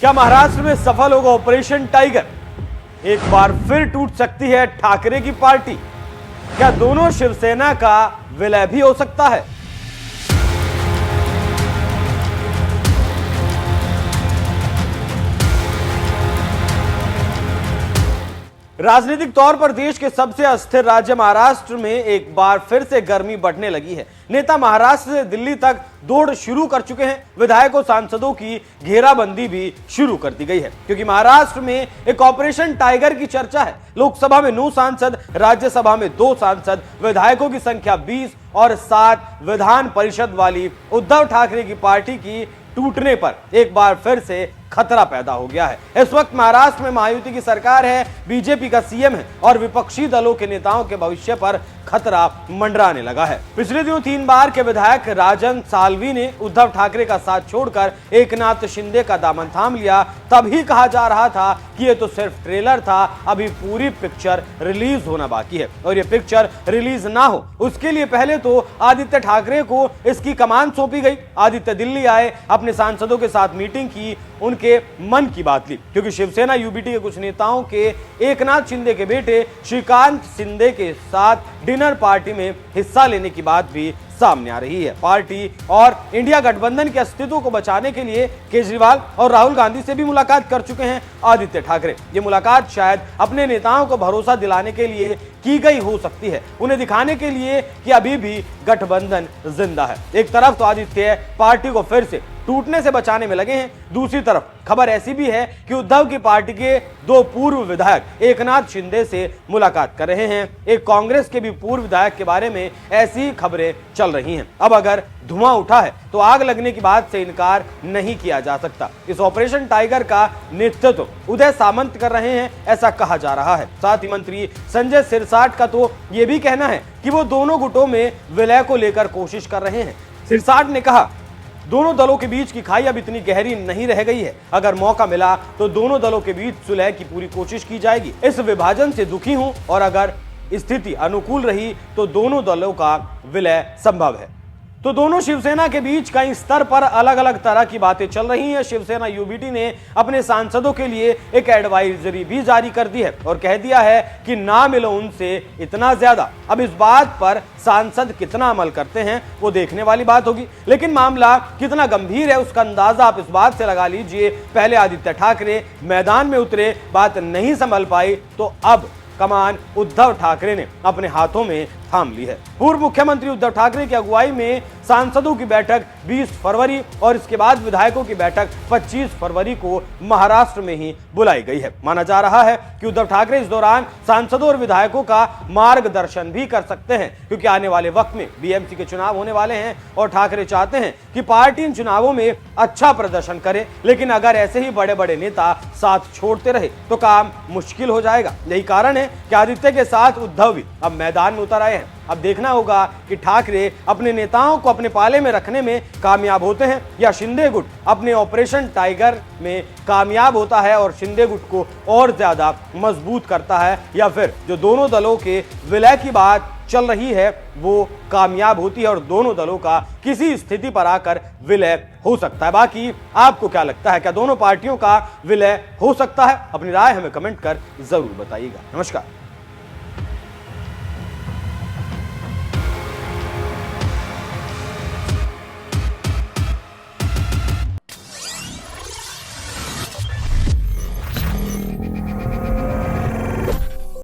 क्या महाराष्ट्र में सफल होगा ऑपरेशन टाइगर? एक बार फिर टूट सकती है ठाकरे की पार्टी? क्या दोनों शिवसेना का विलय भी हो सकता है? राजनीतिक तौर पर देश के सबसे अस्थिर राज्य महाराष्ट्र में एक बार फिर से गर्मी बढ़ने लगी है। नेता महाराष्ट्र से दिल्ली तक दौड़ शुरू कर चुके हैं। विधायकों सांसदों की घेराबंदी भी शुरू कर दी गई है, क्योंकि महाराष्ट्र में एक ऑपरेशन टाइगर की चर्चा है। लोकसभा में 9 सांसद, राज्यसभा में 2 सांसद, विधायकों की संख्या 20 और 7 विधान परिषद वाली उद्धव ठाकरे की पार्टी की टूटने पर एक बार फिर से खतरा पैदा हो गया है। इस वक्त महाराष्ट्र में महायुति की सरकार है, बीजेपी का सीएम है और विपक्षी दलों के नेताओं के भविष्य पर खतरा मंडराने लगा है। पिछले दिनों 3 बार के विधायक राजन साल्वी ने उद्धव ठाकरे का साथ छोड़कर एकनाथ शिंदे का दामन थाम लिया। तभी कहा जा रहा था कि ये तो सिर्फ ट्रेलर था, अभी पूरी पिक्चर रिलीज होना बाकी है। और ये पिक्चर रिलीज ना हो उसके लिए पहले तो आदित्य ठाकरे को इसकी कमान सौंपी गई। आदित्य दिल्ली आए, अपने सांसदों के साथ मीटिंग की, उनके मन की बात ली, क्योंकि शिवसेना यूबीटी के कुछ नेताओं के एकनाथ शिंदे के बेटे श्रीकांत शिंदे के साथ डिनर पार्टी में हिस्सा लेने की बात भी सामने आ रही है। पार्टी और इंडिया गठबंधन के अस्तित्व को बचाने के लिए केजरीवाल और राहुल गांधी से भी मुलाकात कर चुके हैं आदित्य ठाकरे। ये मुलाकात शायद अपने नेताओं को भरोसा दिलाने के लिए की गई हो सकती है, उन्हें दिखाने के लिए कि अभी भी गठबंधन जिंदा है। एक तरफ तो आदित्य पार्टी को फिर से टूटने से बचाने में लगे हैं, दूसरी तरफ खबर ऐसी भी है कि उद्धव की पार्टी के 2 पूर्व विधायक एकनाथ शिंदे से मुलाकात कर रहे हैं। एक कांग्रेस के भी पूर्व विधायक के बारे में ऐसी खबरें चल रही हैं। अब अगर धुआं उठा है तो आग लगने की बात से इनकार नहीं किया जा सकता। इस ऑपरेशन टाइगर का नेतृत्व उदय सामंत कर रहे हैं, ऐसा कहा जा रहा है। साथ ही मंत्री संजय सिरसाट का तो यह भी कहना है कि वो दोनों गुटों में विलय को लेकर कोशिश कर रहे हैं। सिरसाट ने कहा, दोनों दलों के बीच की खाई अब इतनी गहरी नहीं रह गई है। अगर मौका मिला तो दोनों दलों के बीच सुलह की पूरी कोशिश की जाएगी। इस विभाजन से दुखी हूं और अगर स्थिति अनुकूल रही तो दोनों दलों का विलय संभव है। तो दोनों शिवसेना के बीच कई स्तर पर अलग अलग तरह की बातें चल रही हैं। शिवसेना यूबीटी ने अपने सांसदों के लिए एक एडवाइजरी भी जारी कर दी है और कह दिया है कि ना मिलो उनसे इतना ज्यादा। अब इस बात पर सांसद कितना अमल करते हैं वो देखने वाली बात होगी, लेकिन मामला कितना गंभीर है उसका अंदाजा आप इस बात से लगा लीजिए। पहले आदित्य ठाकरे मैदान में उतरे, बात नहीं संभल पाई तो अब कमान उद्धव ठाकरे ने अपने हाथों में थाम ली है। पूर्व मुख्यमंत्री उद्धव ठाकरे की अगुवाई में सांसदों की बैठक 20 फरवरी और इसके बाद विधायकों की बैठक 25 फरवरी को महाराष्ट्र में ही बुलाई गई है। माना जा रहा है कि उद्धव ठाकरे इस दौरान सांसदों और विधायकों का मार्गदर्शन भी कर सकते हैं, क्योंकि आने वाले वक्त में बीएमसी के चुनाव होने वाले हैं और ठाकरे चाहते हैं कि पार्टी इन चुनावों में अच्छा प्रदर्शन करे। लेकिन अगर ऐसे ही बड़े बड़े नेता साथ छोड़ते रहे तो काम मुश्किल हो जाएगा। यही कारण है कि आदित्य के साथ उद्धव भी अब मैदान में उतर आए हैं। अब देखना होगा कि ठाकरे अपने नेताओं को अपने पाले में रखने में कामयाब होते हैं या शिंदे गुट अपने ऑपरेशन टाइगर में कामयाब होता है और शिंदे गुट को और ज्यादा मजबूत करता है, या फिर जो दोनों दलों के विलय की बात चल रही है वो कामयाब होती है और दोनों दलों का किसी स्थिति पर आकर विलय हो सकता है। बाकी आपको क्या लगता है, क्या दोनों पार्टियों का विलय हो सकता है? अपनी राय हमें कमेंट कर जरूर बताइएगा। नमस्कार।